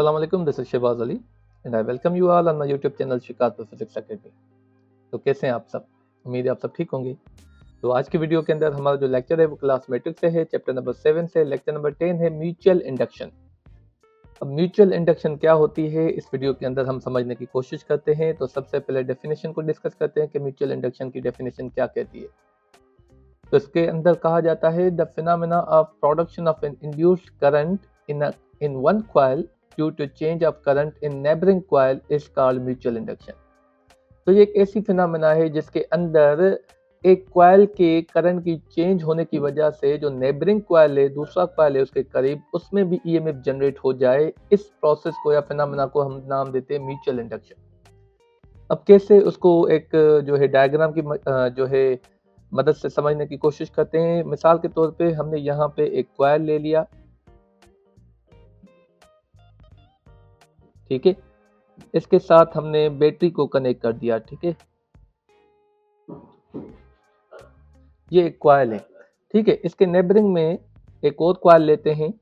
Assalamu alaikum, this is Shehbaz Ali and I welcome you all on my YouTube channel शिकात physics academy. तो कैसे हैं आप सब? उम्मीद है आप सब ठीक होंगे। तो आज की वीडियो के अंदर हमारा जो लेक्चर है वो क्लास मैट्रिक्स से है, चैप्टर नंबर 7 से। लेक्चर नंबर 10 है म्यूचुअल इंडक्शन। अब म्यूचुअल इंडक्शन क्या होती है इस वीडियो के अंदर हम समझने की कोशिश करते हैं। तो सबसे पहले डेफिनेशन को डिस्कस करते हैं कि म्यूचुअल इंडक्शन की डेफिनेशन क्या कहती है। तो इसके अंदर कहा जाता है the phenomena of production of an induced current in one coil due to change of current in neighbouring coil is called mutual induction. तो ये एक ऐसी फिनोमेना है जिसके अंदर एक कॉइल के करंट की चेंज होने की वजह से जो नेबरिंग कॉइल है, दूसरा कॉइल है उसके करीब, उसमें भी ईएमएफ जनरेट हो जाए। इस प्रोसेस को या फिनोमेना को हम नाम देते हैं म्यूचुअल इंडक्शन। अब कैसे उसको एक जो है डायग्राम की जो है मदद से समझने की कोशिश करते हैं। मिसाल के तौर पे हमने यहाँ पे एक कॉइल ले लिया, ठीक है। इसके साथ हमने बैटरी को कनेक्ट कर दिया, ठीक है। ये एक कॉइल है, ठीक है। इसके नेबरिंग में एक और कॉइल लेते हैं,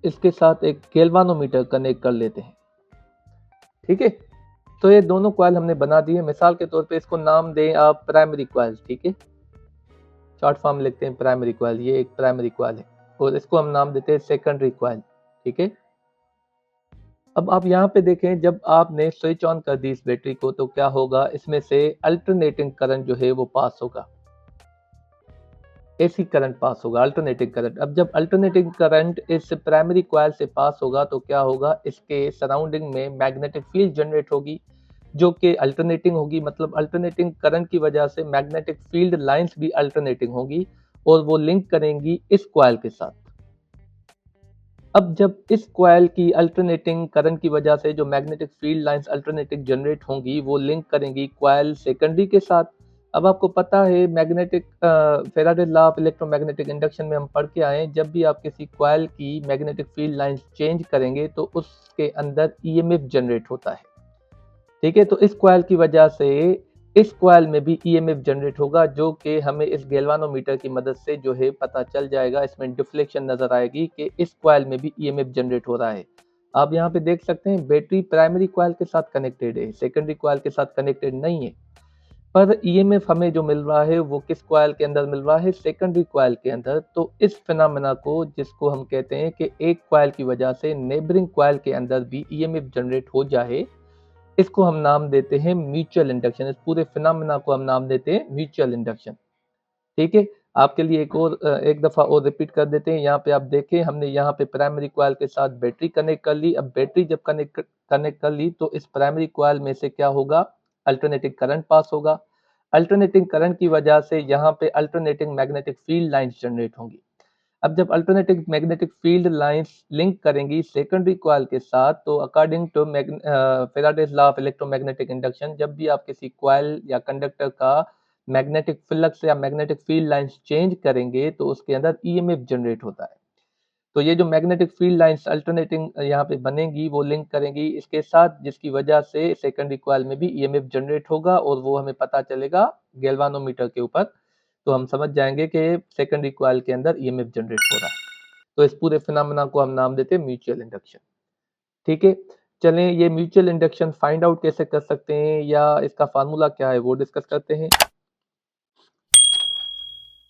इसके साथ एक गैल्वानोमीटर कनेक्ट कर लेते हैं, ठीक है। तो ये दोनों कॉइल हमने बना दिए। मिसाल के तौर पे इसको नाम दें आप प्राइमरी कॉइल, ठीक है। शॉर्ट फॉर्म लिखते हैं प्राइमरी कॉइल, ये एक प्राइमरी कॉइल है। और इसको हम नाम देते हैं सेकेंडरी कॉइल, ठीक है। अब आप यहाँ पे देखें, जब आपने स्विच ऑन कर दी इस बैटरी को तो क्या होगा, इसमें से अल्टरनेटिंग करंट जो है वो पास होगा, एसी करंट पास होगा, अल्टरनेटिंग करंट। अब जब अल्टरनेटिंग करंट इस प्राइमरी कॉइल से पास होगा तो क्या होगा, इसके सराउंडिंग में मैग्नेटिक फील्ड जनरेट होगी जो कि अल्टरनेटिंग होगी। मतलब अल्टरनेटिंग करंट की वजह से मैग्नेटिक फील्ड लाइंस भी अल्टरनेटिंग होगी और वो लिंक करेंगी इस कॉइल के साथ। अब जब इस कॉइल की अल्टरनेटिंग करंट की वजह से जो magnetic field lines alternating generate होंगी वो लिंक करेंगी कॉइल सेकेंडरी के साथ। अब आपको पता है magnetic Faraday law of electromagnetic induction में हम पढ़ के आए, जब भी आप किसी कॉइल की मैग्नेटिक फील्ड लाइंस चेंज करेंगे तो उसके अंदर ईएमएफ जनरेट होता है, ठीक है। तो इस कॉइल की वजह से इस कॉइल में भी ईएमएफ जनरेट होगा जो कि हमें इस गैल्वानोमीटर की मदद से जो है पता चल जाएगा। इसमें डिफ्लेक्शन नजर आएगी कि इस कॉइल में भी ईएमएफ जनरेट हो रहा है। आप यहाँ पे देख सकते हैं बैटरी प्राइमरी कॉइल के साथ कनेक्टेड है, सेकेंडरी कॉइल के साथ कनेक्टेड नहीं है। पर ईएमएफ हमें जो मिल रहा है वो किस कॉइल के अंदर मिल रहा है, सेकेंडरी कॉइल के अंदर। तो इस फिनोमेना को, जिसको हम कहते हैं कि एक कॉइल की वजह से नेबरिंग कॉइल के अंदर भी ईएमएफ जनरेट हो जाए, इसको हम नाम देते हैं म्यूचुअल इंडक्शन। इस पूरे फिनोमेना को हम नाम देते हैं म्यूचुअल इंडक्शन, ठीक है। आपके लिए एक दफा और रिपीट कर देते हैं। यहाँ पे आप देखें, हमने यहाँ पे प्राइमरी कॉइल के साथ बैटरी कनेक्ट कर ली। अब बैटरी जब कनेक्ट कर ली तो इस प्राइमरी कॉइल में से क्या होगा, अल्टरनेटिंग करंट पास होगा। अल्टरनेटिंग करंट की वजह से यहाँ पे alternating magnetic field lines generate होंगी। अब जब alternating magnetic field lines link करेंगी सेकेंडरी कॉइल के साथ, तो according to Faraday's law of electromagnetic induction, जब भी आप किसी कॉइल या कंडक्टर का मैग्नेटिक फ्लक्स या मैग्नेटिक फील्ड लाइंस चेंज करेंगे तो उसके अंदर ईएमएफ जनरेट होता है। तो ये जो मैग्नेटिक फील्ड लाइंस अल्टरनेटिंग यहाँ पे बनेंगी वो लिंक करेंगी इसके साथ, जिसकी वजह से सेकेंडरी कॉइल में भी ईएमएफ जनरेट होगा और वो हमें पता चलेगा गैल्वानोमीटर के ऊपर। तो हम समझ जाएंगे कि सेकेंडरी कॉइल के अंदर ईएमएफ जनरेट हो रहा है। तो इस पूरे फिनोमेना को हम नाम देते हैं म्यूचुअल इंडक्शन, ठीक है। चलें, ये म्यूचुअल इंडक्शन फाइंड आउट कैसे कर सकते हैं या इसका फार्मूला क्या है वो डिस्कस करते हैं।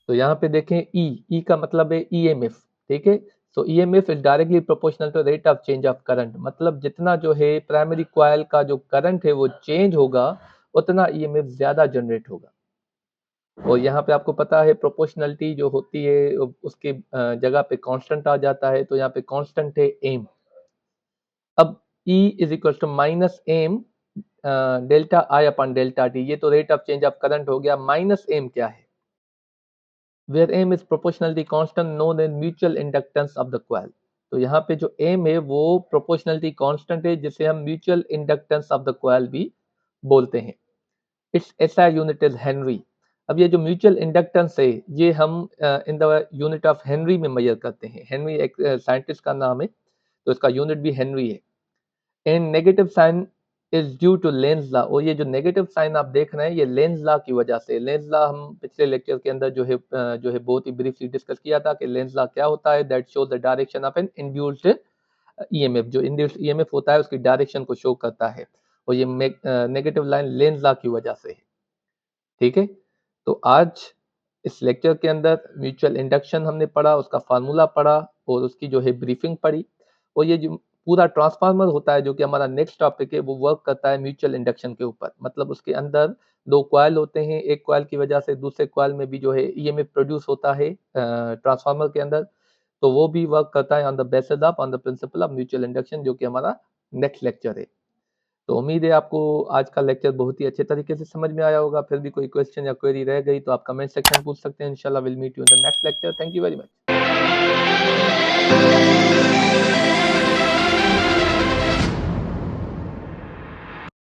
तो यहाँ पे देखें, ई का मतलब है ईएमएफ, ठीक है। So EMF is directly proportional to rate of change of current. मतलब जितना जो है प्राइमरी कॉइल का जो करंट है वो चेंज होगा उतना ईएमएफ ज्यादा जनरेट होगा। और यहाँ पे आपको पता है प्रोपोर्शनलिटी जो होती है उसके जगह पे कांस्टेंट आ जाता है। तो यहाँ पे कांस्टेंट है एम। अब E is equal to minus M delta I upon delta T. ये तो rate of change of current हो गया। माइनस एम क्या है, where M is proportionality constant known as mutual inductance of the coil. तो यहाँ पे जो एम है वो प्रोपोर्शनलिटी कांस्टेंट है जिसे हम mutual inductance of the coil भी बोलते हैं। It's SI unit is Henry. अब ये जो म्यूचुअल इंडक्टेंस है ये हम in the unit of Henry में मेजर करते हैं। हेनरी एक साइंटिस्ट का नाम है तो इसका यूनिट भी हेनरी है। And negative sign is due to Lenz law. और ये जो नेगेटिव साइन आप देख रहे हैं ये लेंज लॉ की वजह से। लेंज लॉ हम पिछले लेक्चर के अंदर जो है बहुत ही ब्रीफली डिस्कस किया था कि लेंज लॉ क्या होता है। That show the direction of an induced EMF. जो इंड्यूस्ड ईएमएफ होता है उसकी डायरेक्शन को शो करता है। और ये नेगेटिव लाइन लेंज लॉ की वजह से है। ठीक है, तो आज इस लेक्चर के अंदर म्यूचुअल इंडक्शन हमने पढ़ा, उसका फार्मूला पढ़ा और उसकी जो है ब्रीफिंग पढ़ी। और ये जो पूरा ट्रांसफार्मर होता है जो कि हमारा नेक्स्ट टॉपिक है वो वर्क करता है म्यूचुअल इंडक्शन के ऊपर। मतलब उसके अंदर दो कॉइल होते हैं, एक कॉइल की वजह से दूसरे कॉइल में भी जो है ईएमएफ प्रोड्यूस होता है ट्रांसफार्मर के अंदर। तो वो भी वर्क करता है on the principle of mutual induction, जो कि हमारा नेक्स्ट लेक्चर है। तो उम्मीद है आपको आज का लेक्चर बहुत ही अच्छे तरीके से समझ में आया होगा। फिर भी कोई क्वेश्चन या क्वेरी रह गई तो आप कमेंट सेक्शन में पूछ सकते हैं। इंशाल्लाह will meet you in the next lecture. Thank you very much.